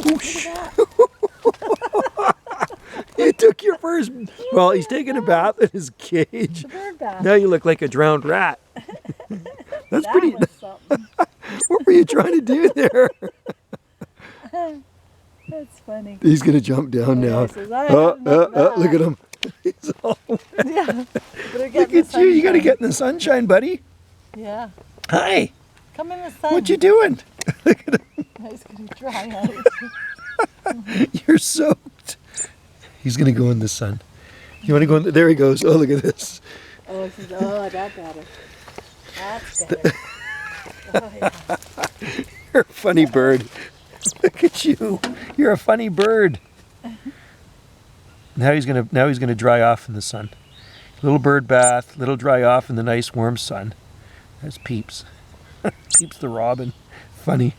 Whoosh. You took your first, well, he's taking a bath in his cage. The bird bath. Now you look like a drowned rat. That's That pretty, was something. what were you trying to do there? That's funny. He's going to jump down now. Says, I had enough of Look at him. He's all wet. Yeah. Look at you. You got to get in the sunshine, buddy. Yeah. Hi. Come in the sun. What you doing? Look at him. He's going to dry out. You're soaked. He's going to go in the sun. You want to go in there he goes. Oh, look at this. Oh, that's better. That's better. Oh, yeah. You're a funny bird. Look at you. You're a funny bird. Now he's gonna dry off in the sun. Little bird bath, little dry off in the nice warm sun. That's Peeps. Peeps the Robin. Funny.